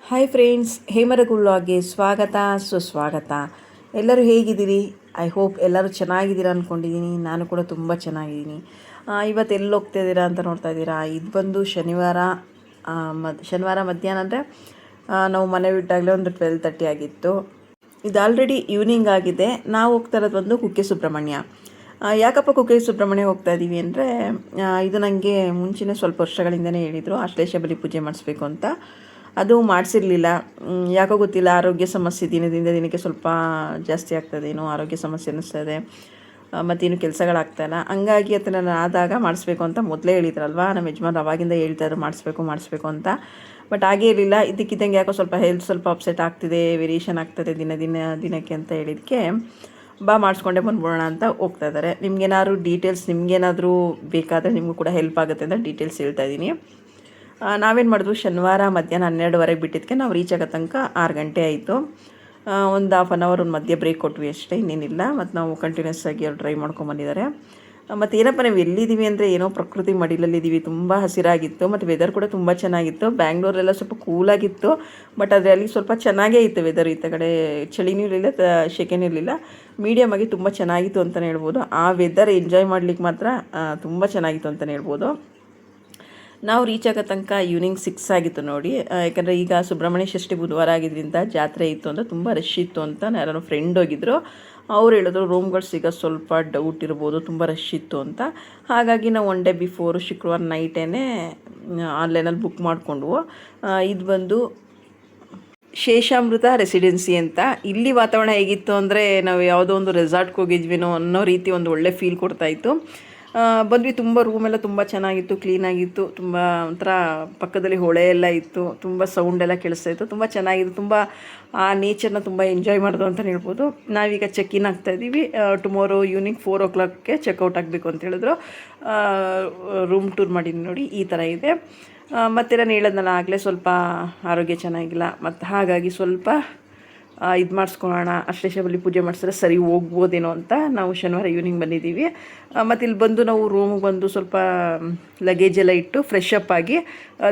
Hi friends, ಹೇಮರಗು ವ್ಲಾಗ್ಗೆ ಸ್ವಾಗತ ಸುಸ್ವಾಗತ. ಎಲ್ಲರೂ ಹೇಗಿದ್ದೀರಿ? ಐ ಹೋಪ್ ಎಲ್ಲರೂ ಚೆನ್ನಾಗಿದ್ದೀರಾ ಅಂದ್ಕೊಂಡಿದ್ದೀನಿ. ನಾನು ಕೂಡ ತುಂಬ ಚೆನ್ನಾಗಿದ್ದೀನಿ. ಇವತ್ತು ಎಲ್ಲಿ ಹೋಗ್ತಾ ಇದ್ದೀರಾ ಅಂತ ನೋಡ್ತಾ ಇದ್ದೀರಾ. ಇದು ಬಂದು ಶನಿವಾರ ಮಧ್ಯಾಹ್ನ ಅಂದರೆ ನಾವು ಮನೆ ಬಿಟ್ಟಾಗಲೇ ಒಂದು 12:30 ಆಗಿತ್ತು. ಇದು ಆಲ್ರೆಡಿ ಈವ್ನಿಂಗ್ ಆಗಿದೆ. ನಾವು ಹೋಗ್ತಾ ಇರೋದು ಬಂದು ಕುಕ್ಕೆ ಸುಬ್ರಹ್ಮಣ್ಯ. ಯಾಕಪ್ಪ ಕುಕ್ಕೆ ಸುಬ್ರಹ್ಮಣ್ಯ ಹೋಗ್ತಾ ಇದ್ದೀವಿ ಅಂದರೆ ಇದು ನನಗೆ ಮುಂಚೆನೇ ಸ್ವಲ್ಪ ವರ್ಷಗಳಿಂದನೇ ಹೇಳಿದರು ಆಶ್ಲೇಷ ಬಲಿ ಪೂಜೆ ಮಾಡಿಸ್ಬೇಕು ಅಂತ. ಅದು ಮಾಡಿಸಿರಲಿಲ್ಲ. ಯಾಕೋ ಗೊತ್ತಿಲ್ಲ, ಆರೋಗ್ಯ ಸಮಸ್ಯೆ ದಿನದಿಂದ ದಿನಕ್ಕೆ ಸ್ವಲ್ಪ ಜಾಸ್ತಿ ಆಗ್ತದೇನೋ, ಆರೋಗ್ಯ ಸಮಸ್ಯೆ ಅನ್ನಿಸ್ತದೆ, ಮತ್ತೇನು ಕೆಲಸಗಳಾಗ್ತಾಯಿಲ್ಲ. ಹಂಗಾಗಿ ಅದನ್ನು ಆದಾಗ ಮಾಡಿಸ್ಬೇಕು ಅಂತ ಮೊದಲೇ ಹೇಳಿದ್ರಲ್ವ ನಮ್ಮ ಯಜಮಾನ್ರು. ಅವಾಗಿಂದ ಹೇಳ್ತಾಯಿದ್ರು ಮಾಡಿಸ್ಬೇಕು ಅಂತ. ಬಟ್ ಹಾಗೇ ಇರಲಿಲ್ಲ. ಇದಕ್ಕಿದ್ದಂಗೆ ಯಾಕೋ ಸ್ವಲ್ಪ ಹೆಲ್ತ್ ಸ್ವಲ್ಪ ಅಪ್ಸೆಟ್ ಆಗ್ತಿದೆ, ವೇರಿಯೇಷನ್ ಆಗ್ತದೆ ದಿನಕ್ಕೆ ಅಂತ ಹೇಳಿದ್ದಕ್ಕೆ ಮಾಡಿಸ್ಕೊಂಡೇ ಬಂದ್ಬಿಡೋಣ ಅಂತ ಹೋಗ್ತಾ ಇದ್ದಾರೆ. ನಿಮ್ಗೇನಾದ್ರು ಡೀಟೇಲ್ಸ್ ನಿಮಗೇನಾದರೂ ಬೇಕಾದರೆ ನಿಮಗೂ ಕೂಡ ಹೆಲ್ಪ್ ಆಗುತ್ತೆ ಅಂತ ಡೀಟೇಲ್ಸ್ ಹೇಳ್ತಾ ಇದ್ದೀನಿ. ನಾವೇನು ಮಾಡಿದ್ವು, ಶನಿವಾರ ಮಧ್ಯಾಹ್ನ 12:30 ಬಿಟ್ಟಿದ್ದಕ್ಕೆ ನಾವು ರೀಚ್ ಆಗೋ ತನಕ 6 ಗಂಟೆ ಆಯಿತು. ಒಂದು ಹಾಫ್ ಆನ್ ಅವರ್ ಒಂದು ಮಧ್ಯೆ ಬ್ರೇಕ್ ಕೊಟ್ವಿ ಅಷ್ಟೇ, ಇನ್ನೇನಿಲ್ಲ. ಮತ್ತು ನಾವು ಕಂಟಿನ್ಯೂಸ್ ಆಗಿ ಅವ್ರು ಡ್ರೈವ್ ಮಾಡ್ಕೊಂಬಂದಿದ್ದಾರೆ. ಮತ್ತು ಏನಪ್ಪ ನಾವು ಎಲ್ಲಿದ್ದೀವಿ ಅಂದರೆ ಏನೋ ಪ್ರಕೃತಿ ಮಡಿಲಲ್ಲಿದ್ದೀವಿ. ತುಂಬ ಹಸಿರಾಗಿತ್ತು ಮತ್ತು ವೆದರ್ ಕೂಡ ತುಂಬ ಚೆನ್ನಾಗಿತ್ತು. ಬ್ಯಾಂಗ್ಳೂರೆಲ್ಲ ಸ್ವಲ್ಪ ಕೂಲಾಗಿತ್ತು, ಬಟ್ ಅದರಲ್ಲಿ ಸ್ವಲ್ಪ ಚೆನ್ನಾಗೇ ಇತ್ತು ವೆದರ್. ಈ ಕಡೆ ಚಳಿನೂ ಇರಲಿಲ್ಲ, ಸೆಕೆನೂ ಇರಲಿಲ್ಲ, ಮೀಡಿಯಮ್ ಆಗಿ ತುಂಬ ಚೆನ್ನಾಗಿತ್ತು ಅಂತಲೇ ಹೇಳ್ಬೋದು. ಆ ವೆದರ್ ಎಂಜಾಯ್ ಮಾಡಲಿಕ್ಕೆ ಮಾತ್ರ ತುಂಬ ಚೆನ್ನಾಗಿತ್ತು ಅಂತಲೇ ಹೇಳ್ಬೋದು. ನಾವು ರೀಚ್ ಆಗೋ ತನಕ ಈವ್ನಿಂಗ್ 6 ಆಗಿತ್ತು ನೋಡಿ. ಯಾಕಂದರೆ ಈಗ ಸುಬ್ರಹ್ಮಣ್ಯ ಷಷ್ಠಿ ಬುಧವಾರ ಆಗಿದ್ದರಿಂದ ಜಾತ್ರೆ ಇತ್ತು ಅಂತ ತುಂಬ ರಶ್ ಇತ್ತು ಅಂತ ಯಾರೋ ಫ್ರೆಂಡ್ ಹೋಗಿದ್ರು. ಅವ್ರು ಹೇಳಿದ್ರು ರೂಮ್ಗಳು ಸಿಗೋದು ಸ್ವಲ್ಪ ಡೌಟ್ ಇರ್ಬೋದು, ತುಂಬ ರಶ್ ಇತ್ತು ಅಂತ. ಹಾಗಾಗಿ ನಾವು 1 ಡೇ ಬಿಫೋರು ಶುಕ್ರವಾರ ನೈಟೇ ಆನ್ಲೈನಲ್ಲಿ ಬುಕ್ ಮಾಡಿಕೊಂಡ್ವು. ಇದು ಬಂದು ಶೇಷಾಮೃತ ರೆಸಿಡೆನ್ಸಿ ಅಂತ. ಇಲ್ಲಿ ವಾತಾವರಣ ಹೇಗಿತ್ತು ಅಂದರೆ ನಾವು ಯಾವುದೋ ಒಂದು ರೆಸಾರ್ಟ್ಗೆ ಹೋಗಿದ್ವಿನೋ ಅನ್ನೋ ರೀತಿ ಒಂದು ಒಳ್ಳೆ ಫೀಲ್ ಕೊಡ್ತಾಯಿತ್ತು. ಬಂದ್ವಿ. ತುಂಬ ರೂಮೆಲ್ಲ ತುಂಬ ಚೆನ್ನಾಗಿತ್ತು, ಕ್ಲೀನಾಗಿತ್ತು. ತುಂಬ ಒಂಥರ ಪಕ್ಕದಲ್ಲಿ ಹೊಳೆ ಎಲ್ಲ ಇತ್ತು, ತುಂಬ ಸೌಂಡೆಲ್ಲ ಕೇಳಿಸ್ತಾಯಿತ್ತು, ತುಂಬ ಚೆನ್ನಾಗಿತ್ತು. ತುಂಬ ಆ ನೇಚರ್ನ ತುಂಬ ಎಂಜಾಯ್ ಮಾಡೋದು ಅಂತಲೇ ಹೇಳ್ಬೋದು. ನಾವೀಗ ಚೆಕ್-ಇನ್ ಆಗ್ತಾಯಿದ್ದೀವಿ. ಟುಮಾರೋ ಈವ್ನಿಂಗ್ 4 o'clockಗೆ ಚೆಕ್ಔಟ್ ಆಗಬೇಕು ಅಂತ ಹೇಳಿದ್ರು. ರೂಮ್ ಟೂರ್ ಮಾಡಿದ್ದೀನಿ ನೋಡಿ, ಈ ಥರ ಇದೆ. ಮತ್ತು ನಾನು ಹೇಳೋದ್ನಲ್ಲ ಆಗಲೇ ಸ್ವಲ್ಪ ಆರೋಗ್ಯ ಚೆನ್ನಾಗಿಲ್ಲ, ಮತ್ತು ಹಾಗಾಗಿ ಸ್ವಲ್ಪ ಇದು ಮಾಡಿಸ್ಕೊಳ್ಳೋಣ, ಆಶ್ಲೇಷ ಬಲಿ ಪೂಜೆ ಮಾಡಿಸಿದ್ರೆ ಸರಿ ಹೋಗ್ಬೋದೇನೋ ಅಂತ ನಾವು ಶನಿವಾರ ಈವ್ನಿಂಗ್ ಬಂದಿದ್ದೀವಿ. ಮತ್ತು ಇಲ್ಲಿ ಬಂದು ನಾವು ರೂಮಿಗೆ ಬಂದು ಸ್ವಲ್ಪ ಲಗೇಜ್ ಎಲ್ಲ ಇಟ್ಟು ಫ್ರೆಶ್ ಅಪ್ ಆಗಿ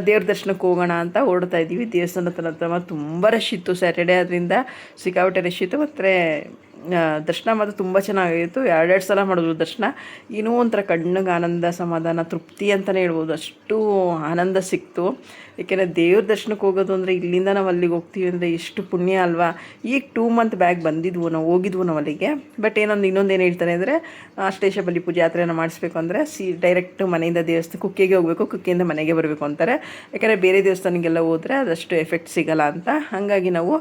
ದೇವ್ರ ದರ್ಶನಕ್ಕೆ ಹೋಗೋಣ ಅಂತ ಹೊರಡ್ತಾ ಇದ್ದೀವಿ. ದೇವಸ್ಥಾನದ ಹತ್ರ ತುಂಬ ರಶ್ ಇತ್ತು, ಸ್ಯಾಟರ್ಡೇ ಅದರಿಂದ ಸಿಕ್ಕಾಪಟ್ಟೆ ರಶ್ ಇತ್ತು. ಮತ್ತು ದರ್ಶನ ಮಾತ್ರ ತುಂಬ ಚೆನ್ನಾಗಿತ್ತು. 2 ಸಲ ಮಾಡಿದ್ರು ದರ್ಶನ. ಏನೋ ಒಂಥರ ಕಣ್ಣಿಗೆ ಆನಂದ, ಸಮಾಧಾನ, ತೃಪ್ತಿ ಅಂತಲೇ ಹೇಳ್ಬೋದು. ಅಷ್ಟು ಆನಂದ ಸಿಕ್ತು. ಏಕೆಂದರೆ ದೇವ್ರ ದರ್ಶನಕ್ಕೆ ಹೋಗೋದು ಅಂದರೆ ಇಲ್ಲಿಂದ ನಾವು ಅಲ್ಲಿಗೆ ಹೋಗ್ತೀವಿ ಅಂದರೆ ಎಷ್ಟು ಪುಣ್ಯ ಅಲ್ವಾ. ಈಗ 2 ಮಂತ್ ಬ್ಯಾಕ್ ಬಂದಿದ್ವು, ನಾವು ಹೋಗಿದ್ವು ನಾವು ಅಲ್ಲಿಗೆ. ಬಟ್ ಇನ್ನೊಂದೇನು ಹೇಳ್ತಾರೆ ಅಂದರೆ ಆಶ್ಲೇಷ ಬಲಿ ಪೂಜೆ ಯಾತ್ರೆಯನ್ನು ಮಾಡಿಸ್ಬೇಕು ಅಂದರೆ ಡೈರೆಕ್ಟ್ ಮನೆಯಿಂದ ದೇವಸ್ಥಾನ ಕುಕ್ಕೆಗೆ ಹೋಗಬೇಕು, ಕುಕ್ಕೆಯಿಂದ ಮನೆಗೆ ಬರಬೇಕು ಅಂತಾರೆ. ಯಾಕಂದರೆ ಬೇರೆ ದೇವಸ್ಥಾನಕ್ಕೆಲ್ಲ ಹೋದರೆ ಅದಷ್ಟು ಎಫೆಕ್ಟ್ ಸಿಗೋಲ್ಲ ಅಂತ. ಹಾಗಾಗಿ ನಾವು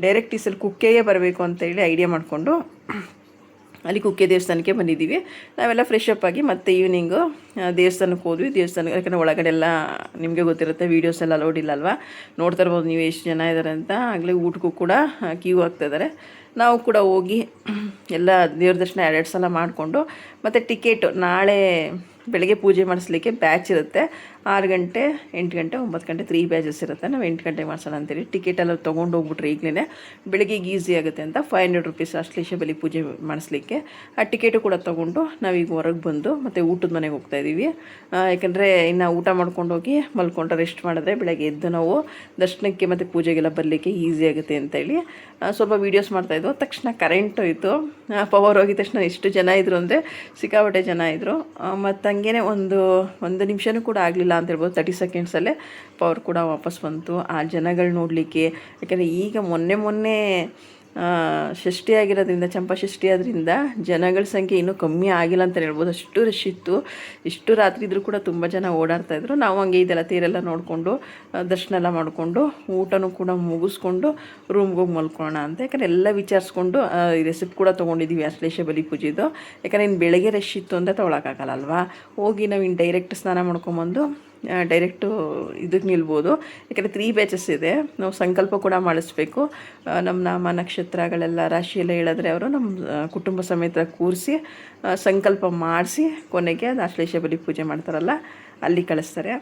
ಡೈರೆಕ್ಟ್ ಈ ಸಲ ಕುಕ್ಕೆಗೆ ಬರಬೇಕು ಅಂತೇಳಿ ಐಡಿಯಾ ಮಾಡಿಕೊಂಡು ಅಲ್ಲಿ ಕುಕ್ಕೆ ದೇವಸ್ಥಾನಕ್ಕೆ ಬಂದಿದ್ದೀವಿ. ನಾವೆಲ್ಲ ಫ್ರೆಶ್ ಅಪ್ ಆಗಿ ಮತ್ತೆ ಈವ್ನಿಂಗು ದೇವಸ್ಥಾನಕ್ಕೆ ಹೋದ್ವಿ. ಯಾಕಂದರೆ ಒಳಗಡೆ ಎಲ್ಲ ನಿಮಗೆ ಗೊತ್ತಿರುತ್ತೆ, ವೀಡಿಯೋಸ್ ಎಲ್ಲ ಅಲೌಡ್ ಇಲ್ಲ ಅಲ್ವಾ. ನೋಡ್ತಾ ಇರ್ಬೋದು ನೀವು ಎಷ್ಟು ಜನ ಇದ್ದಾರೆ ಅಂತ. ಆಗಲೇ ಊಟಕ್ಕೂ ಕೂಡ ಕ್ಯೂ ಆಗ್ತಾಯಿದ್ದಾರೆ. ನಾವು ಕೂಡ ಹೋಗಿ ಎಲ್ಲ ದೇವ್ರ ದರ್ಶನ 2 ಸಲ ಮಾಡಿಕೊಂಡು, ಮತ್ತು ಟಿಕೆಟು ನಾಳೆ ಬೆಳಗ್ಗೆ ಪೂಜೆ ಮಾಡಿಸ್ಲಿಕ್ಕೆ ಬ್ಯಾಚ್ ಇರುತ್ತೆ. 6 ಗಂಟೆ, 8 ಗಂಟೆ, 9 ಗಂಟೆ 3 ಬ್ಯಾಚಸ್ ಇರುತ್ತೆ. ನಾವು 8 ಗಂಟೆಗೆ ಮಾಡಿಸೋಣ ಅಂತೇಳಿ ಟಿಕೆಟ್ ಎಲ್ಲ ತೊಗೊಂಡು ಹೋಗ್ಬಿಟ್ರೆ ಈಗಲೇ ಬೆಳಗ್ಗೆಗೆ ಈಸಿ ಆಗುತ್ತೆ ಅಂತ 500 ರೂಪೀಸ್ ಆಶ್ಲೇಷ ಬಲಿ ಪೂಜೆ ಮಾಡಿಸ್ಲಿಕ್ಕೆ. ಆ ಟಿಕೆಟು ಕೂಡ ತೊಗೊಂಡು ನಾವೀಗ ಹೊರಗೆ ಬಂದು ಮತ್ತು ಊಟದ ಮನೆಗೆ ಹೋಗ್ತಾಯಿದ್ದೀವಿ. ಯಾಕಂದರೆ ಇನ್ನು ಊಟ ಮಾಡ್ಕೊಂಡು ಹೋಗಿ ಮಲ್ಕೊಂಡ್ರೆ ರೆಸ್ಟ್ ಮಾಡಿದ್ರೆ ಬೆಳಗ್ಗೆ ಎದ್ದು ನಾವು ದರ್ಶನಕ್ಕೆ ಮತ್ತು ಪೂಜೆಗೆಲ್ಲ ಬರಲಿಕ್ಕೆ ಈಸಿ ಆಗುತ್ತೆ ಅಂತೇಳಿ ಸ್ವಲ್ಪ ವೀಡಿಯೋಸ್ ಮಾಡ್ತಾಯಿದ್ವು. ತಕ್ಷಣ ಕರೆಂಟ್ ಹೋಯಿತು. ಪವರ್ ಹೋಗಿದ ತಕ್ಷಣ ಎಷ್ಟು ಜನ ಇದ್ದರು ಅಂದರೆ ಸಿಕ್ಕಾಪಟ್ಟೆ ಜನ ಇದ್ದರು. ಮತ್ತು ಹಂಗೇ ಒಂದು ನಿಮಿಷನೂ ಕೂಡ ಆಗಲಿಲ್ಲ ಅಂತ ಹೇಳ್ಬೋದು. 30 ಸೆಕೆಂಡ್ಸಲ್ಲೇ ಪವರ್ ಕೂಡ ವಾಪಸ್ ಬಂತು. ಆ ಜನಗಳು ನೋಡಲಿಕ್ಕೆ, ಯಾಕೆಂದರೆ ಈಗ ಮೊನ್ನೆ ಷಷ್ಠಿ ಆಗಿರೋದ್ರಿಂದ, ಚಂಪಾ ಷಷ್ಠಿ ಆದ್ರಿಂದ ಜನಗಳ ಸಂಖ್ಯೆ ಇನ್ನೂ ಕಮ್ಮಿ ಆಗಿಲ್ಲ ಅಂತ ಹೇಳ್ಬೋದು. ಅಷ್ಟು ರಶ್ ಇತ್ತು. ಇಷ್ಟು ರಾತ್ರಿ ಇದ್ದರೂ ಕೂಡ ತುಂಬ ಜನ ಓಡಾಡ್ತಾಯಿದ್ರು. ನಾವು ಹಂಗೆ ಇದೆಲ್ಲ ತೇರೆಲ್ಲ ನೋಡಿಕೊಂಡು ದರ್ಶನ ಎಲ್ಲ ಮಾಡಿಕೊಂಡು ಊಟನೂ ಕೂಡ ಮುಗಿಸ್ಕೊಂಡು ರೂಮ್ಗೆ ಹೋಗಿ ಮಲ್ಕೊಳ್ಳೋಣ ಅಂತ. ಯಾಕಂದರೆ ಎಲ್ಲ ವಿಚಾರಿಸ್ಕೊಂಡು ರೆಸಿಪ್ಟ್ ಕೂಡ ತೊಗೊಂಡಿದ್ದೀವಿ ಆಶ್ಲೇಷ ಬಲಿ ಪೂಜೆದು. ಯಾಕಂದರೆ ಇನ್ನು ಬೆಳಗ್ಗೆ ರಶ್ ಇತ್ತು ಅಂದರೆ ತೊಗೊಳಕ್ಕಾಗಲ್ಲ ಅಲ್ವಾ. ಹೋಗಿ ನಾವು ಇನ್ನು ಡೈರೆಕ್ಟ್ ಸ್ನಾನ ಮಾಡ್ಕೊಂಬಂದು ಡೈರೆಕ್ಟು ಇದಕ್ಕೆ ನಿಲ್ಬೋದು. ಯಾಕಂದರೆ 3 ಬ್ಯಾಚಸ್ ಇದೆ. ನಾವು ಸಂಕಲ್ಪ ಕೂಡ ಮಾಡಿಸ್ಬೇಕು. ನಮ್ಮ ನಾಮ ನಕ್ಷತ್ರಗಳೆಲ್ಲ ರಾಶಿಯೆಲ್ಲ ಹೇಳಿದ್ರೆ ಅವರು ನಮ್ಮ ಕುಟುಂಬ ಸಮೇತ ಕೂರಿಸಿ ಸಂಕಲ್ಪ ಮಾಡಿಸಿ ಕೊನೆಗೆ ಅದು ಆಶ್ಲೇಷ ಬಲಿ ಪೂಜೆ ಮಾಡ್ತಾರಲ್ಲ ಅಲ್ಲಿ ಕಳಿಸ್ತಾರೆ.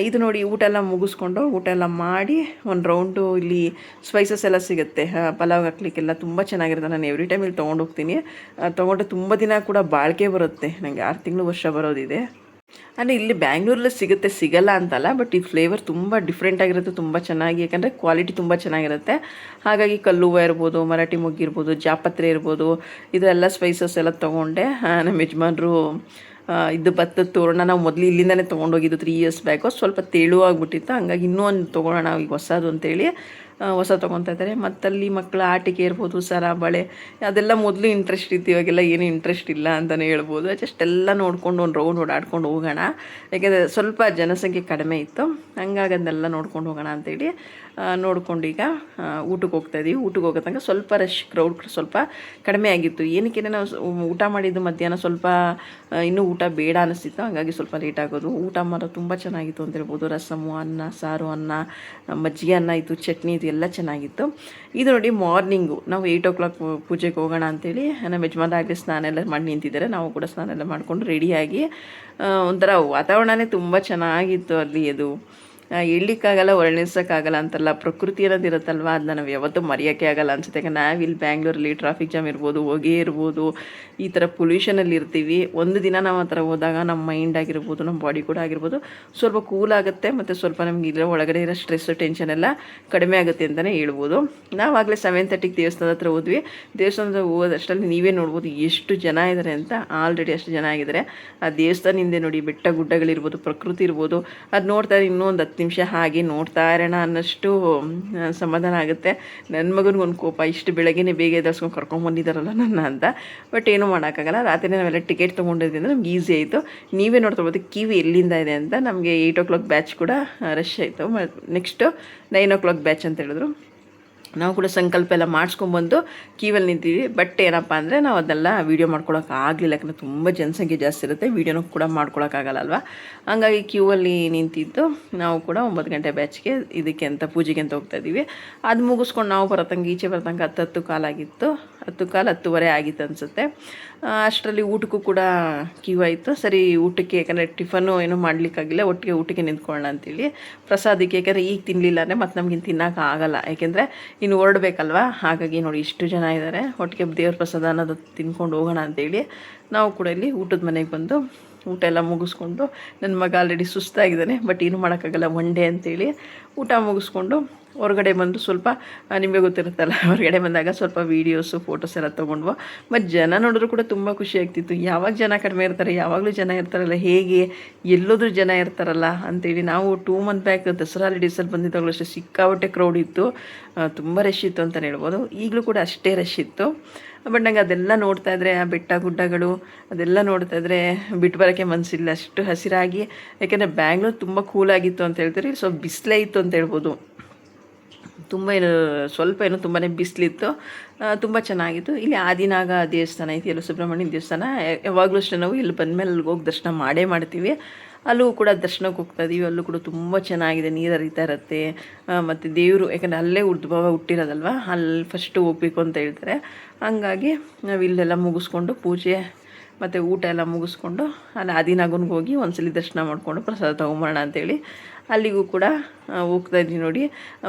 ಇದು ನೋಡಿ ಊಟ ಎಲ್ಲ ಮುಗಿಸ್ಕೊಂಡು ಊಟ ಎಲ್ಲ ಮಾಡಿ ಒಂದು ರೌಂಡು ಇಲ್ಲಿ ಸ್ಪೈಸಸ್ ಎಲ್ಲ ಸಿಗುತ್ತೆ ಪಲಾವ್ ಹಾಕ್ಲಿಕ್ಕೆಲ್ಲ ತುಂಬ ಚೆನ್ನಾಗಿರುತ್ತೆ. ನಾನು ಎವ್ರಿ ಟೈಮ್ ಇಲ್ಲಿ ತೊಗೊಂಡು ಹೋಗ್ತೀನಿ. ತೊಗೊಂಡ್ರೆ ತುಂಬ ದಿನ ಕೂಡ ಬಾಳಿಕೆ ಬರುತ್ತೆ. ನನಗೆ 6 ತಿಂಗಳು ವರ್ಷ ಬರೋದಿದೆ. ಅಂದರೆ ಇಲ್ಲಿ ಬ್ಯಾಂಗ್ಳೂರಲ್ಲಿ ಸಿಗುತ್ತೆ, ಸಿಗಲ್ಲ ಅಂತಲ್ಲ, ಬಟ್ ಈ ಫ್ಲೇವರ್ ತುಂಬ ಡಿಫ್ರೆಂಟಾಗಿರುತ್ತೆ, ತುಂಬ ಚೆನ್ನಾಗಿ, ಯಾಕಂದರೆ ಕ್ವಾಲಿಟಿ ತುಂಬ ಚೆನ್ನಾಗಿರುತ್ತೆ. ಹಾಗಾಗಿ ಕಲ್ಲುವ ಇರ್ಬೋದು, ಮರಾಠಿ ಮೊಗ್ಗು ಇರ್ಬೋದು, ಜಾಪತ್ರೆ ಇರ್ಬೋದು, ಇದೆಲ್ಲ ಸ್ಪೈಸಸ್ ಎಲ್ಲ ತೊಗೊಂಡೆ. ನಮ್ಮ ಯಜಮಾನ್ರು ಇದು ಭತ್ತದ ತೋರಣ ನಾವು ಮೊದಲು ಇಲ್ಲಿಂದನೇ ತೊಗೊಂಡೋಗಿದ್ದು 3 years ಬ್ಯಾಕು, ಸ್ವಲ್ಪ ತೆಳುವಾಗ್ಬಿಟ್ಟಿತ್ತು. ಹಂಗಾಗಿ ಇನ್ನೂ ಒಂದು ತೊಗೊಳ್ಳೋಣ ಈಗ ಹೊಸದು ಅಂತೇಳಿ ಹೊಸ ತೊಗೊತಾ ಇದ್ದಾರೆ. ಮತ್ತಲ್ಲಿ ಮಕ್ಕಳ ಆಟಿಕೆ ಇರ್ಬೋದು, ಸರ ಬಳೆ, ಅದೆಲ್ಲ ಮೊದಲು ಇಂಟ್ರೆಸ್ಟ್ ಇತ್ತು, ಇವಾಗೆಲ್ಲ ಏನು ಇಂಟ್ರೆಸ್ಟ್ ಇಲ್ಲ ಅಂತಲೇ ಹೇಳ್ಬೋದು. ಜಸ್ಟ್ ಎಲ್ಲ ನೋಡ್ಕೊಂಡು ಒಂದು ರೌಂಡ್ ಓಡಾಡ್ಕೊಂಡು ಹೋಗೋಣ, ಯಾಕೆಂದರೆ ಸ್ವಲ್ಪ ಜನಸಂಖ್ಯೆ ಕಡಿಮೆ ಇತ್ತು, ಹಂಗಾಗಿ ಅದನ್ನೆಲ್ಲ ನೋಡ್ಕೊಂಡು ಹೋಗೋಣ ಅಂತೇಳಿ ನೋಡ್ಕೊಂಡು ಈಗ ಊಟಕ್ಕೆ ಹೋಗ್ತಾಯಿದ್ದೀವಿ. ಊಟಕ್ಕೆ ಹೋಗೋ ತನಕ ಸ್ವಲ್ಪ ರಶ್, ಕ್ರೌಡ್ ಸ್ವಲ್ಪ ಕಡಿಮೆ ಆಗಿತ್ತು. ಏನಕ್ಕೆ ನಾವು ಊಟ ಮಾಡಿದ್ದು ಮಧ್ಯಾಹ್ನ ಸ್ವಲ್ಪ ಇನ್ನೂ ಊಟ ಬೇಡ ಅನ್ನಿಸ್ತಿತ್ತು, ಹಾಗಾಗಿ ಸ್ವಲ್ಪ ಲೇಟ್ ಆಗೋದು. ಊಟ ಮಾತ್ರ ತುಂಬ ಚೆನ್ನಾಗಿತ್ತು ಅಂತ ಹೇಳ್ಬೋದು. ರಸಮು, ಅನ್ನ ಸಾರು, ಅನ್ನ, ಮಜ್ಜಿಗೆ ಅನ್ನ ಇತ್ತು, ಚಟ್ನಿ ಇದು ಎಲ್ಲ ಚೆನ್ನಾಗಿತ್ತು. ಇದು ನೋಡಿ ಮಾರ್ನಿಂಗು ನಾವು 8 o'clock ಪೂಜೆಗೆ ಹೋಗೋಣ ಅಂತೇಳಿ ನಮ್ಮ ಯಜಮಾನ್ರಾಗಲಿ ಸ್ನಾನ ಎಲ್ಲ ಮಾಡಿ ನಿಂತಿದ್ದಾರೆ. ನಾವು ಕೂಡ ಸ್ನಾನ ಎಲ್ಲ ಮಾಡಿಕೊಂಡು ರೆಡಿಯಾಗಿ ಒಂಥರ ವಾತಾವರಣನೇ ತುಂಬ ಚೆನ್ನಾಗಿತ್ತು ಅಲ್ಲಿ. ಅದು ಹೇಳಲಿಕ್ಕಾಗಲ್ಲ, ವರ್ಣಿಸೋಕ್ಕಾಗಲ್ಲ ಅಂತಲ್ಲ, ಪ್ರಕೃತಿ ಅನ್ನೋದಿರುತ್ತಲ್ವ, ಅದನ್ನ ನಾವು ಯಾವತ್ತೂ ಮರೆಯೋಕ್ಕೆ ಆಗಲ್ಲ ಅನ್ಸುತ್ತೆ. ಯಾಕಂದ್ರೆ ನಾವಿಲ್ಲಿ ಬ್ಯಾಂಗ್ಳೂರಲ್ಲಿ ಟ್ರಾಫಿಕ್ ಜಾಮ್ ಇರ್ಬೋದು, ಹೊಗೆ ಇರ್ಬೋದು, ಈ ಥರ ಪೊಲ್ಯೂಷನಲ್ಲಿ ಇರ್ತೀವಿ. ಒಂದು ದಿನ ನಾವು ಆ ಥರ ಹೋದಾಗ ನಮ್ಮ ಮೈಂಡ್ ಆಗಿರ್ಬೋದು, ನಮ್ಮ ಬಾಡಿ ಕೂಡ ಆಗಿರ್ಬೋದು ಸ್ವಲ್ಪ ಕೂಲ್ ಆಗುತ್ತೆ, ಮತ್ತು ಸ್ವಲ್ಪ ನಮ್ಗೆ ಇರೋ ಒಳಗಡೆ ಇರೋ ಸ್ಟ್ರೆಸ್, ಟೆನ್ಷನ್ ಎಲ್ಲ ಕಡಿಮೆ ಆಗುತ್ತೆ ಅಂತಲೇ ಹೇಳ್ಬೋದು. ನಾವಾಗಲೇ 7:30ಗೆ ದೇವಸ್ಥಾನದ ಹತ್ರ ಹೋದ್ವಿ. ದೇವಸ್ಥಾನದ ಹೋದಷ್ಟರಲ್ಲಿ ನೀವೇ ನೋಡ್ಬೋದು ಎಷ್ಟು ಜನ ಇದ್ದಾರೆ ಅಂತ. ಆಲ್ರೆಡಿ ಅಷ್ಟು ಜನ ಆಗಿದ್ದಾರೆ. ಆ ದೇವಸ್ಥಾನ ಹಿಂದೆ ನೋಡಿ ಬೆಟ್ಟ ಗುಡ್ಡಗಳಿರ್ಬೋದು, ಪ್ರಕೃತಿ ಇರ್ಬೋದು, ಅದು ನೋಡ್ತಾ ಇನ್ನೂ ಒಂದು 10 ನಿಮಿಷ ಹಾಗೆ ನೋಡ್ತಾ ಇರೋಣ ಅನ್ನೋಷ್ಟು ಸಮಾಧಾನ ಆಗುತ್ತೆ. ನನ್ನ ಮಗನಿಗೊಂದು ಕೋಪ, ಇಷ್ಟು ಬೆಳಗ್ಗೆನೇ ಬೇಗ ಎದ್ದರ್ಸ್ಕೊಂಡು ಕರ್ಕೊಂಬಂದಿದ್ದಾರಲ್ಲ ನನ್ನ ಅಂತ. ಬಟ್ ಏನೂ ಮಾಡೋಕ್ಕಾಗಲ್ಲ. ರಾತ್ರಿ ನಾವೆಲ್ಲ ಟಿಕೆಟ್ ತೊಗೊಂಡಿದ್ರಿಂದ ನಮ್ಗೆ ಈಸಿ ಆಯಿತು. ನೀವೇ ನೋಡ್ಕೊಳ್ಬೋದು ಕ್ಯೂ ಎಲ್ಲಿಂದ ಇದೆ ಅಂತ. ನಮಗೆ 8 o'clock ಬ್ಯಾಚ್ ಕೂಡ ರಶ್ ಆಯಿತು. ನೆಕ್ಸ್ಟು 9 o'clock ಬ್ಯಾಚ್ ಅಂತ ಹೇಳಿದ್ರು. ನಾವು ಕೂಡ ಸಂಕಲ್ಪ ಎಲ್ಲ ಮಾಡಿಸ್ಕೊಂಬಂದು ಕ್ಯೂವಲ್ಲಿ ನಿಂತೀವಿ. ಬಟ್ ಏನಪ್ಪ ಅಂದರೆ ನಾವು ಅದೆಲ್ಲ ವೀಡಿಯೋ ಮಾಡ್ಕೊಳಕ್ಕಾಗಲಿಲ್ಲ, ಯಾಕಂದರೆ ತುಂಬ ಜನಸಂಖ್ಯೆ ಜಾಸ್ತಿ ಇರುತ್ತೆ, ವೀಡಿಯೋನೂ ಕೂಡ ಮಾಡ್ಕೊಳಕ್ಕಾಗಲ್ಲ ಅಲ್ವಾ. ಹಂಗಾಗಿ ಕ್ಯೂವಲ್ಲಿ ನಿಂತಿದ್ದು ನಾವು ಕೂಡ 9 ಗಂಟೆ ಬ್ಯಾಚ್ಗೆ ಇದಕ್ಕೆ ಅಂತ ಪೂಜೆಗೆ ಅಂತ ಹೋಗ್ತಾಯಿದ್ದೀವಿ. ಅದು ಮುಗಿಸ್ಕೊಂಡು ನಾವು ಬರೋತಂಗೆ ಈಚೆ ಬರೋತಂಗೆ 10 ಕಾಲಾಗಿತ್ತು, 10:10 ಆಗಿತ್ತು ಅನಿಸುತ್ತೆ. ಅಷ್ಟರಲ್ಲಿ ಊಟಕ್ಕೂ ಕೂಡ ಕ್ಯೂ ಆಯಿತು. ಸರಿ ಊಟಕ್ಕೆ, ಯಾಕಂದರೆ ಟಿಫನ್ನು ಏನೂ ಮಾಡಲಿಕ್ಕಾಗಿಲ್ಲ, ಒಟ್ಟಿಗೆ ಊಟಕ್ಕೆ ನಿಂತ್ಕೊಳ್ಳೋಣ ಅಂತೇಳಿ ಪ್ರಸಾದಕ್ಕೆ, ಯಾಕಂದರೆ ಈಗ ತಿನ್ನಲಿಲ್ಲ ಅಂದರೆ ಮತ್ತು ನಮಗಿನ್ನು ತಿನ್ನೋಕ್ಕಾಗಲ್ಲ, ಯಾಕೆಂದರೆ ಇನ್ನು ಹೊರಡ್ಬೇಕಲ್ವ. ಹಾಗಾಗಿ ನೋಡಿ ಇಷ್ಟು ಜನ ಇದ್ದಾರೆ, ಒಟ್ಟಿಗೆ ದೇವ್ರ ಪ್ರಸಾದ ಅನ್ನೋದು ತಿನ್ಕೊಂಡು ಹೋಗೋಣ ಅಂತೇಳಿ ನಾವು ಕೂಡ ಇಲ್ಲಿ ಊಟದ ಮನೆಗೆ ಬಂದು ಊಟ ಎಲ್ಲ ಮುಗಿಸ್ಕೊಂಡು, ನನ್ನ ಮಗ ಆಲ್ರೆಡಿ ಸುಸ್ತಾಗಿದ್ದಾನೆ, ಬಟ್ ಏನು ಮಾಡೋಕ್ಕಾಗಲ್ಲ, ಒನ್ ಡೇ ಅಂತೇಳಿ ಊಟ ಮುಗಿಸ್ಕೊಂಡು ಹೊರಗಡೆ ಬಂದು ಸ್ವಲ್ಪ, ನಿಮಗೆ ಗೊತ್ತಿರುತ್ತಲ್ಲ, ಹೊರಗಡೆ ಬಂದಾಗ ಸ್ವಲ್ಪ ವೀಡಿಯೋಸು, ಫೋಟೋಸ್ ಎಲ್ಲ ತೊಗೊಂಡ್ವು. ಮತ್ತು ಜನ ನೋಡಿದ್ರು ಕೂಡ ತುಂಬ ಖುಷಿ ಆಗ್ತಿತ್ತು. ಯಾವಾಗ ಜನ ಕಡಿಮೆ ಇರ್ತಾರೆ, ಯಾವಾಗಲೂ ಜನ ಇರ್ತಾರಲ್ಲ, ಹೇಗೆ ಎಲ್ಲೋದ್ರೂ ಜನ ಇರ್ತಾರಲ್ಲ ಅಂತೇಳಿ. ನಾವು 2 month ಬ್ಯಾಕ್ ದಸರಾ ಹಾಲಿಡೇಸಲ್ಲಿ ಬಂದಿದ್ದಾಗಲೂ ಅಷ್ಟೇ ಸಿಕ್ಕಾಪಟ್ಟೆ ಕ್ರೌಡ್ ಇತ್ತು, ತುಂಬ ರಶ್ ಇತ್ತು ಅಂತಲೇ ಹೇಳ್ಬೋದು. ಈಗಲೂ ಕೂಡ ಅಷ್ಟೇ ರಶ್ ಇತ್ತು. ಬಟ್ ನಂಗೆ ಅದೆಲ್ಲ ನೋಡ್ತಾಯಿದ್ರೆ, ಆ ಬೆಟ್ಟ ಗುಡ್ಡಗಳು ಅದೆಲ್ಲ ನೋಡ್ತಾಯಿದ್ರೆ ಬಿಟ್ಟು ಬರೋಕ್ಕೆ ಮನಸ್ಸಿಲ್ಲ, ಅಷ್ಟು ಹಸಿರಾಗಿ. ಯಾಕೆಂದರೆ ಬ್ಯಾಂಗ್ಳೂರು ತುಂಬ ಕೂಲಾಗಿತ್ತು ಅಂತ ಹೇಳ್ತಾರೆ, ಸೊ ಬಿಸಿಲೇ ಇತ್ತು ಅಂತ ಹೇಳ್ಬೋದು. ತುಂಬ ಸ್ವಲ್ಪ ತುಂಬಾ ಬಿಸಿಲಿತ್ತು, ತುಂಬ ಚೆನ್ನಾಗಿತ್ತು. ಇಲ್ಲಿ ಆದಿನಾಗ ದೇವಸ್ಥಾನ ಐತಿ, ಎಲ್ಲ ಸುಬ್ರಹ್ಮಣ್ಯನ ದೇವಸ್ಥಾನ. ಯಾವಾಗಲೂ ಅಷ್ಟೇ ನಾವು ಇಲ್ಲಿ ಬಂದಮೇಲೆ ಅಲ್ಲಿಗೆ ಹೋಗಿ ದರ್ಶನ ಮಾಡ್ತೀವಿ. ಅಲ್ಲೂ ಕೂಡ ದರ್ಶನಕ್ಕೆ ಹೋಗ್ತಾಯಿದ್ದೀವಿ. ಅಲ್ಲೂ ಕೂಡ ತುಂಬ ಚೆನ್ನಾಗಿದೆ, ನೀರು ಹರಿತಾ ಇರುತ್ತೆ. ಮತ್ತು ದೇವರು, ಯಾಕಂದರೆ ಅಲ್ಲೇ ಉದ್ಭವ ಹುಟ್ಟಿರೋದಲ್ವ, ಅಲ್ಲಿ ಫಸ್ಟು ಹೋಗ್ಬೇಕು ಅಂತ ಹೇಳ್ತಾರೆ. ಹಂಗಾಗಿ ನಾವು ಇಲ್ಲೆಲ್ಲ ಮುಗಿಸ್ಕೊಂಡು ಪೂಜೆ ಮತ್ತು ಊಟ ಎಲ್ಲ ಮುಗಿಸ್ಕೊಂಡು ಅಲ್ಲಿ ಆದಿನಾಗನ್ಗೆ ಹೋಗಿ ಒಂದ್ಸಲಿ ದರ್ಶನ ಮಾಡಿಕೊಂಡು ಪ್ರಸಾದ ತೊಗೊಂಬರೋಣ ಅಂತೇಳಿ ಅಲ್ಲಿಗೂ ಕೂಡ ಹೋಗ್ತಾಯಿದ್ವಿ ನೋಡಿ.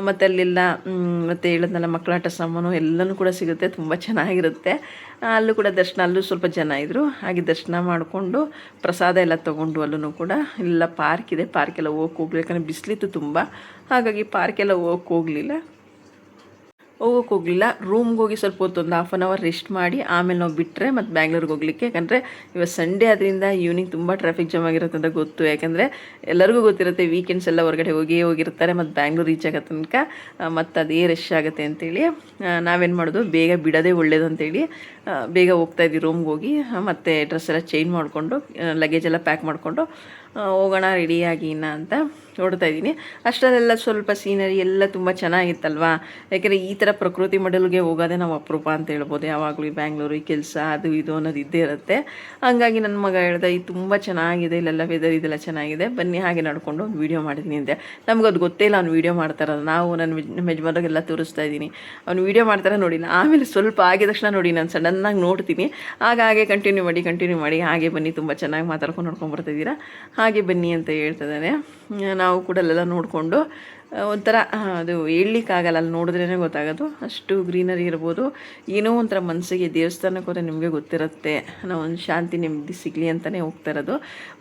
ಮತ್ತು ಅಲ್ಲೆಲ್ಲ ಮತ್ತು ಹೇಳಿದ್ನಲ್ಲ ಮಕ್ಕಳಾಟ ಸಾಮಾನು ಎಲ್ಲನೂ ಕೂಡ ಸಿಗುತ್ತೆ, ತುಂಬ ಚೆನ್ನಾಗಿರುತ್ತೆ. ಅಲ್ಲೂ ಕೂಡ ದರ್ಶನ, ಅಲ್ಲೂ ಸ್ವಲ್ಪ ಜನ ಇದ್ದರು. ಹಾಗೆ ದರ್ಶನ ಮಾಡಿಕೊಂಡು ಪ್ರಸಾದ ಎಲ್ಲ ತೊಗೊಂಡು ಅಲ್ಲೂ ಕೂಡ ಎಲ್ಲ ಪಾರ್ಕ್ ಇದೆ, ಪಾರ್ಕೆಲ್ಲ ಹೋಗ್ಲಿ, ಯಾಕಂದರೆ ಬಿಸಿಲಿತ್ತು ತುಂಬ, ಹಾಗಾಗಿ ಪಾರ್ಕೆಲ್ಲ ಹೋಗಲಿಲ್ಲ. ರೂಮ್ಗೆ ಹೋಗಿ ಸ್ವಲ್ಪ ಹೊತ್ತು ಒಂದು 1/2 hour ರೆಸ್ಟ್ ಮಾಡಿ ಆಮೇಲೆ ನಾವು ಬಿಟ್ಟರೆ ಮತ್ತು ಬ್ಯಾಂಗ್ಳೂರಿಗೆ ಹೋಗ್ಲಿಕ್ಕೆ. ಯಾಕಂದರೆ ಇವತ್ತು ಸಂಡೇ ಆದ್ದರಿಂದ ಈವ್ನಿಂಗ್ ತುಂಬ ಟ್ರಾಫಿಕ್ ಜಾಮ್ ಆಗಿರುತ್ತೆ ಅಂತ ಗೊತ್ತು. ಯಾಕಂದರೆ ಎಲ್ಲರಿಗೂ ಗೊತ್ತಿರುತ್ತೆ, ವೀಕೆಂಡ್ಸ್ ಎಲ್ಲ ಹೊರಗಡೆ ಹೋಗಿರ್ತಾರೆ, ಮತ್ತು ಬ್ಯಾಂಗ್ಳೂರು ರೀಚ್ ಆಗೋ ತನಕ ಮತ್ತು ಅದೇ ರಶ್ ಆಗುತ್ತೆ ಅಂತೇಳಿ ನಾವೇನು ಮಾಡೋದು, ಬೇಗ ಬಿಡೋದೇ ಒಳ್ಳೇದು ಅಂತೇಳಿ ಬೇಗ ಹೋಗ್ತಾಯಿದ್ವಿ ರೂಮ್ಗೆ ಹೋಗಿ. ಮತ್ತು ಡ್ರೆಸ್ ಎಲ್ಲ ಚೇಂಜ್ ಮಾಡಿಕೊಂಡು ಲಗೇಜ್ ಎಲ್ಲ ಪ್ಯಾಕ್ ಮಾಡಿಕೊಂಡು ಹೋಗೋಣ ರೆಡಿಯಾಗಿ ಇನ್ನು ಅಂತ ನೋಡ್ತಾ ಇದ್ದೀನಿ. ಅಷ್ಟರಲ್ಲೆಲ್ಲ ಸ್ವಲ್ಪ ಸೀನರಿ ಎಲ್ಲ ತುಂಬ ಚೆನ್ನಾಗಿತ್ತಲ್ವಾ. ಯಾಕೆಂದರೆ ಈ ಥರ ಪ್ರಕೃತಿ ಮಡಲಿಗೆ ಹೋಗೋದೇ ನಾವು ಅಪರೂಪ ಅಂತ ಹೇಳ್ಬೋದು. ಯಾವಾಗಲೂ ಬ್ಯಾಂಗ್ಳೂರು ಈ ಕೆಲಸ ಅದು ಇದು ಅನ್ನೋದು ಇದ್ದೇ ಇರುತ್ತೆ. ಹಂಗಾಗಿ ನನ್ನ ಮಗ ಹೇಳ್ದೆ, ಇದು ತುಂಬ ಚೆನ್ನಾಗಿದೆ, ಇಲ್ಲೆಲ್ಲ ವೆದರ್ ಇದೆಲ್ಲ ಚೆನ್ನಾಗಿದೆ, ಬನ್ನಿ ಹಾಗೆ ನಡ್ಕೊಂಡು ಒಂದು ವೀಡಿಯೋ ಮಾಡಿದ್ದೀನಿ ಅಂದೆ. ನಮಗದು ಗೊತ್ತೇ ಇಲ್ಲ ಅವ್ನು ವೀಡಿಯೋ ಮಾಡ್ತಾರಲ್ಲ. ನಾವು ನಮ್ಮ ಯಜಮಾನ್ರಿಗೆಲ್ಲ ತೋರಿಸ್ತಾ ಇದ್ದೀನಿ, ಅವ್ನು ವೀಡಿಯೋ ಮಾಡ್ತಾರೆ ನೋಡಿಲ್ಲ. ಆಮೇಲೆ ಸ್ವಲ್ಪ ಆಗಿದ ತಕ್ಷಣ ನೋಡಿ ನಾನು ಸಡನ್ನಾಗಿ ನೋಡ್ತೀನಿ, ಹಾಗೆ ಕಂಟಿನ್ಯೂ ಮಾಡಿ ಹಾಗೆ ಬನ್ನಿ, ತುಂಬ ಚೆನ್ನಾಗಿ ಮಾತಾಡ್ಕೊಂಡು ನೋಡ್ಕೊಂಡು ಬರ್ತಾಯಿದ್ದೀರಾ, ಹಾಗೆ ಬನ್ನಿ ಅಂತ ಹೇಳ್ತಿದ್ದಾನೆ. ನಾವು ಕೂಡ ಅಲ್ಲೆಲ್ಲ ನೋಡಿಕೊಂಡು ಒಂಥರ ಅದು ಹೇಳಲಿಕ್ಕಾಗಲ್ಲ, ಅಲ್ಲಿ ನೋಡಿದ್ರೇ ಗೊತ್ತಾಗೋದು, ಅಷ್ಟು ಗ್ರೀನರಿ ಇರ್ಬೋದು. ಏನೋ ಒಂಥರ ಮನಸ್ಸಿಗೆ ದೇವಸ್ಥಾನಕ್ಕೆ ಹೋದರೆ ನಿಮಗೆ ಗೊತ್ತಿರುತ್ತೆ, ನಾವು ಒಂದು ಶಾಂತಿ ನೆಮ್ಮದಿ ಸಿಗಲಿ ಅಂತಲೇ ಹೋಗ್ತಾ ಇರೋದು.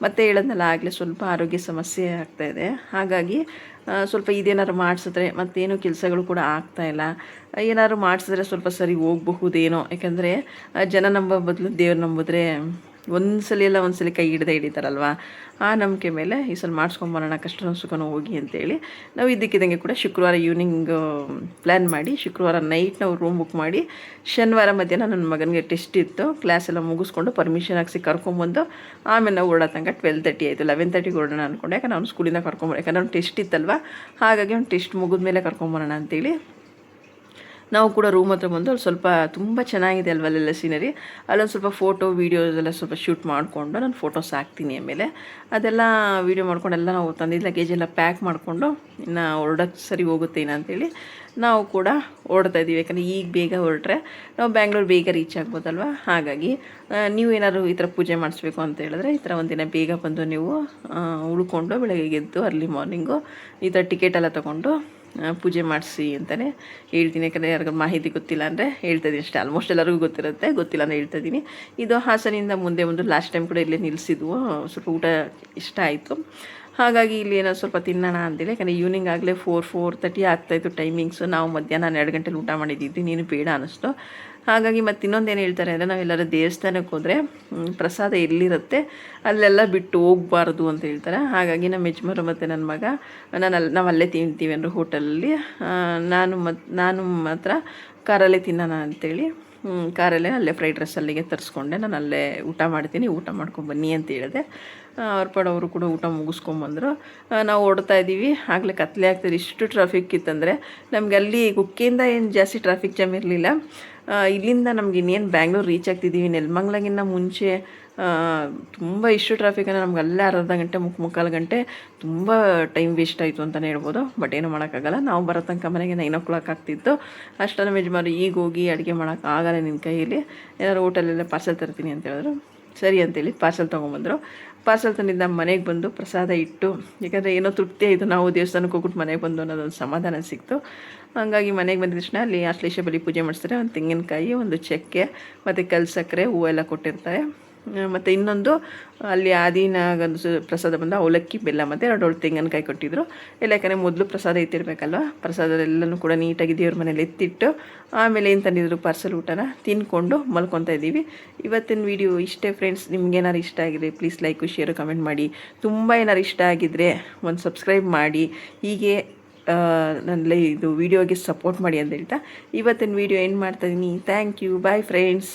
ಮತ್ತು ಹೇಳೋದ್ನಲ್ಲ ಆಗಲೇ ಸ್ವಲ್ಪ ಆರೋಗ್ಯ ಸಮಸ್ಯೆ ಆಗ್ತಾಯಿದೆ, ಹಾಗಾಗಿ ಸ್ವಲ್ಪ ಇದೇನಾದ್ರು ಮಾಡಿಸಿದ್ರೆ, ಮತ್ತೇನು ಕೆಲಸಗಳು ಕೂಡ ಆಗ್ತಾಯಿಲ್ಲ, ಏನಾದ್ರು ಮಾಡಿಸಿದ್ರೆ ಸ್ವಲ್ಪ ಸರಿ ಹೋಗಬಹುದೇನೋ. ಯಾಕಂದರೆ ಜನ ನಂಬೋ ಬದಲು ದೇವ್ರು ನಂಬಿದ್ರೆ ಒಂದ್ಸಲ ಕೈ ಹಿಡಿತಾರಲ್ವ, ಆ ನಂಬಿಕೆ ಮೇಲೆ ಈ ಸಲ ಮಾಡಿಸ್ಕೊಂಬರೋಣ, ಕಷ್ಟನೋ ಸುಖನೋ ಹೋಗಿ ಅಂತೇಳಿ ನಾವು ಇದ್ದಕ್ಕಿದ್ದಂಗೆ ಕೂಡ ಶುಕ್ರವಾರ ಈವ್ನಿಂಗ್ ಪ್ಲ್ಯಾನ್ ಮಾಡಿ, ಶುಕ್ರವಾರ ನೈಟ್ ನಾವು ರೂಮ್ ಬುಕ್ ಮಾಡಿ, ಶನಿವಾರ ಮಧ್ಯಾಹ್ನ ನನ್ನ ಮಗನಿಗೆ ಟೆಸ್ಟ್ ಇತ್ತು, ಕ್ಲಾಸ್ ಎಲ್ಲ ಮುಗಿಸ್ಕೊಂಡು ಪರ್ಮಿಷನ್ ಹಾಕ್ಸಿ ಕರ್ಕೊಂಬಂದು ಆಮೇಲೆ ನಾವು ಹೊರಡೋ ತನಕ 12:30 ಆಯಿತು. 11:30ಗೆ ಹೊರಡೋಣ ಅಂದ್ಕೊಂಡೆ, ಯಾಕಂದ್ರೆ ಅವ್ನು ಸ್ಕೂಲಿಂದ ಯಾಕಂದ್ರೆ ಅವ್ನು ಟೆಸ್ಟ್ ಇತ್ತಲ್ವ, ಹಾಗಾಗಿ ಅವ್ನು ಟೆಸ್ಟ್ ಮುಗಿದ್ಮೇಲೆ ಕರ್ಕೊಂಬರೋಣ ಅಂತೇಳಿ ನಾವು ಕೂಡ ರೂಮ್ ಹತ್ರ ಬಂದು ಅಲ್ಲಿ ಸ್ವಲ್ಪ ತುಂಬ ಚೆನ್ನಾಗಿದೆ ಅಲ್ವ ಅಲ್ಲೆಲ್ಲ ಸೀನರಿ, ಅಲ್ಲೊಂದು ಸ್ವಲ್ಪ ಫೋಟೋ ವೀಡಿಯೋಸ್ ಎಲ್ಲ ಸ್ವಲ್ಪ ಶೂಟ್ ಮಾಡಿಕೊಂಡು ನಾನು ಫೋಟೋಸ್ ಹಾಕ್ತೀನಿ. ಆಮೇಲೆ ಅದೆಲ್ಲ ವೀಡಿಯೋ ಮಾಡ್ಕೊಂಡೆಲ್ಲ ನಾವು ತಂದಿದ್ದು ಲಗೇಜ್ ಎಲ್ಲ ಪ್ಯಾಕ್ ಮಾಡಿಕೊಂಡು ಇನ್ನು ಹೊರಡೋಕ್ಕೆ ಸರಿ ಹೋಗುತ್ತೇನೆ ಅಂತೇಳಿ ನಾವು ಕೂಡ ಹೊರಡ್ತಾ ಇದ್ದೀವಿ. ಯಾಕಂದರೆ ಈಗ ಬೇಗ ಹೊರಟ್ರೆ ನಾವು ಬ್ಯಾಂಗ್ಳೂರು ಬೇಗ ರೀಚ್ ಆಗ್ಬೋದಲ್ವ, ಹಾಗಾಗಿ ನೀವು ಏನಾದ್ರು ಈ ಥರ ಪೂಜೆ ಮಾಡಿಸ್ಬೇಕು ಅಂತ ಹೇಳಿದ್ರೆ ಈ ಥರ ಒಂದಿನ ಬೇಗ ಬಂದು ನೀವು ಉಳ್ಕೊಂಡು ಬೆಳಗ್ಗೆ ಎದ್ದು ಅರ್ಲಿ ಮಾರ್ನಿಂಗು ಈ ಥರ ಟಿಕೆಟ್ ಎಲ್ಲ ತೊಗೊಂಡು ಪೂಜೆ ಮಾಡಿಸಿ ಅಂತಲೇ ಹೇಳ್ತೀನಿ. ಯಾಕಂದರೆ ಯಾರಿಗೂ ಮಾಹಿತಿ ಗೊತ್ತಿಲ್ಲ ಅಂದರೆ ಹೇಳ್ತಾಯಿದ್ದೀನಿ ಅಷ್ಟೇ, ಆಲ್ಮೋಸ್ಟ್ ಎಲ್ಲರಿಗೂ ಗೊತ್ತಿರುತ್ತೆ, ಗೊತ್ತಿಲ್ಲ ಅಂದರೆ ಹೇಳ್ತಾಯಿದ್ದೀನಿ. ಇದು ಹಾಸನಿಂದ ಮುಂದೆ ಒಂದು ಲಾಸ್ಟ್ ಟೈಮ್ ಕೂಡ ಇಲ್ಲೇ ನಿಲ್ಲಿಸಿದ್ವು, ಸ್ವಲ್ಪ ಊಟ ಇಷ್ಟ ಆಯಿತು, ಹಾಗಾಗಿ ಇಲ್ಲಿ ಏನೋ ಸ್ವಲ್ಪ ತಿನ್ನೋಣ ಅಂತೇಳಿ. ಯಾಕಂದರೆ ಈವ್ನಿಂಗ್ ಆಗಲೇ 4:30 ಆಗ್ತಾಯಿತ್ತು ಟೈಮಿಂಗ್ಸು, ನಾವು ಮಧ್ಯಾಹ್ನ 12 ಗಂಟೆಲಿ ಊಟ ಮಾಡಿದ್ದಿದ್ದು, ನೀನು ಬೇಡ ಅನ್ನಿಸ್ತು. ಹಾಗಾಗಿ ಮತ್ತು ಇನ್ನೊಂದೇನು ಹೇಳ್ತಾರೆ ಅಂದರೆ, ನಾವೆಲ್ಲರೂ ದೇವಸ್ಥಾನಕ್ಕೆ ಹೋದರೆ ಪ್ರಸಾದ ಎಲ್ಲಿರುತ್ತೆ ಅಲ್ಲೆಲ್ಲ ಬಿಟ್ಟು ಹೋಗಬಾರ್ದು ಅಂತ ಹೇಳ್ತಾರೆ. ಹಾಗಾಗಿ ನಮ್ಮ ಯಜಮಾನರು ಮತ್ತು ನನ್ನ ಮಗ ನಾವು ಅಲ್ಲೇ ತಿಂತೀವಿ ಅಂದರೆ ಹೋಟೆಲಲ್ಲಿ, ನಾನು ಮಾತ್ರ ಕಾರಲ್ಲೇ ತಿನ್ನೋಣ ಅಂಥೇಳಿ ಕಾರಲ್ಲೇ ಅಲ್ಲೇ ಫ್ರೈಡ್ ರೈಸ್ ಅಲ್ಲಿಗೆ ತರಿಸ್ಕೊಂಡೆ, ನಾನು ಅಲ್ಲೇ ಊಟ ಮಾಡ್ತೀನಿ, ಊಟ ಮಾಡ್ಕೊಂಬನ್ನಿ ಅಂತ ಹೇಳಿದೆ. ಅವರು ಕೂಡ ಊಟ ಮುಗಿಸ್ಕೊಂಬಂದರು. ನಾವು ಓಡ್ತಾ ಇದ್ದೀವಿ, ಆಗಲೇ ಕತ್ಲೆ ಆಗ್ತದೆ, ಇಷ್ಟು ಟ್ರಾಫಿಕ್ ಇತ್ತಂದರೆ ನಮಗೆ ಅಲ್ಲಿ ಕುಕ್ಕೆಯಿಂದ ಏನು ಜಾಸ್ತಿ ಟ್ರಾಫಿಕ್ ಜಾಮ್ ಇರಲಿಲ್ಲ. ಇಲ್ಲಿಂದ ನಮ್ಗೆ ಇನ್ನೇನು ಬ್ಯಾಂಗ್ಳೂರು ರೀಚ್ ಆಗ್ತಿದ್ದೀವಿ, ನೆಲಮಂಗ್ಲಗಿನ್ನ ಮುಂಚೆ ತುಂಬ ಇಷ್ಟು ಟ್ರಾಫಿಕನ್ನು ನಮ್ಗೆ ಅಲ್ಲೇ ಅರ್ಧ ಗಂಟೆ ಮುಕ್ಕಾಲು ಗಂಟೆ ತುಂಬ ಟೈಮ್ ವೇಸ್ಟ್ ಆಯಿತು ಅಂತಲೇ ಹೇಳ್ಬೋದು. ಬಟ್ ಏನೂ ಮಾಡೋಕ್ಕಾಗಲ್ಲ, ನಾವು ಬರೋ ತನಕ ಮನೆಗೆ 9 o'clock ಆಗ್ತಿತ್ತು. ಅಷ್ಟು ನಮ್ಮ ಯಜಮಾನರು ಈಗ ಹೋಗಿ ಅಡುಗೆ ಮಾಡೋಕ್ಕಾಗಲ್ಲ ನಿನ್ನ ಕೈಯಲ್ಲಿ, ಏನಾದ್ರು ಹೋಟೆಲೆಲ್ಲ ಪಾರ್ಸೆಲ್ ತರ್ತೀನಿ ಅಂತ ಹೇಳಿದ್ರು. ಸರಿ ಅಂತೇಳಿ ಪಾರ್ಸೆಲ್ ತೊಗೊಂಬಂದರು. ಪಾರ್ಸೆಲ್ ತಂದಿದ್ದ ಮನೆಗೆ ಬಂದು ಪ್ರಸಾದ ಇಟ್ಟು, ಯಾಕಂದರೆ ಏನೋ ತೃಪ್ತಿ ಆಯಿತು, ನಾವು ದೇವಸ್ಥಾನಕ್ಕೆ ಹೋಗ್ಬಿಟ್ಟು ಮನೆಗೆ ಬಂದು ಅನ್ನೋದೊಂದು ಸಮಾಧಾನ ಸಿಕ್ತು. ಹಾಗಾಗಿ ಮನೆಗೆ ಬಂದ ತಕ್ಷಣ ಅಲ್ಲಿ ಆಶ್ಲೇಷ ಬಲಿ ಪೂಜೆ ಮಾಡಿಸ್ತಾರೆ, ಒಂದು ತೆಂಗಿನಕಾಯಿ, ಒಂದು ಚಕ್ಕೆ ಮತ್ತು ಕಲ್ಲು ಸಕ್ಕರೆ, ಹೂವೆಲ್ಲ ಕೊಟ್ಟಿರ್ತಾರೆ. ಮತ್ತು ಇನ್ನೊಂದು ಅಲ್ಲಿ ಆದಿನಾಗೊಂದು ಪ್ರಸಾದ ಬಂದು ಅವಲಕ್ಕಿ, ಬೆಲ್ಲ ಮತ್ತು 2 ತೆಂಗಿನಕಾಯಿ ಕೊಟ್ಟಿದ್ದರು ಎಲ್ಲ. ಯಾಕಂದರೆ ಮೊದಲು ಪ್ರಸಾದ ಎತ್ತಿರಬೇಕಲ್ವ, ಪ್ರಸಾದದೆಲ್ಲನೂ ಕೂಡ ನೀಟಾಗಿ ದೇವ್ರ ಮನೇಲಿ ಎತ್ತಿಟ್ಟು ಆಮೇಲೆ ಏನು ತಂದಿದ್ರು ಪಾರ್ಸಲ್ ಊಟನ ತಿಂದ್ಕೊಂಡು ಮಲ್ಕೊತಾ ಇದ್ದೀವಿ. ಇವತ್ತಿನ ವಿಡಿಯೋ ಇಷ್ಟೇ ಫ್ರೆಂಡ್ಸ್. ನಿಮ್ಗೇನಾರು ಇಷ್ಟ ಆಗಿದೆ ಪ್ಲೀಸ್ ಲೈಕು ಶೇರು ಕಮೆಂಟ್ ಮಾಡಿ. ತುಂಬ ಏನಾರು ಇಷ್ಟ ಆಗಿದ್ದರೆ ಒಂದು ಸಬ್ಸ್ಕ್ರೈಬ್ ಮಾಡಿ, ಹೀಗೆ ನನ್ನ ಇದು ವಿಡಿಯೋಗೆ ಸಪೋರ್ಟ್ ಮಾಡಿ ಅಂತ ಹೇಳ್ತಾ ಇವತ್ತಿನ ವಿಡಿಯೋ ಏನು ಮಾಡ್ತಾಯಿದ್ದೀನಿ. Thank you, bye friends.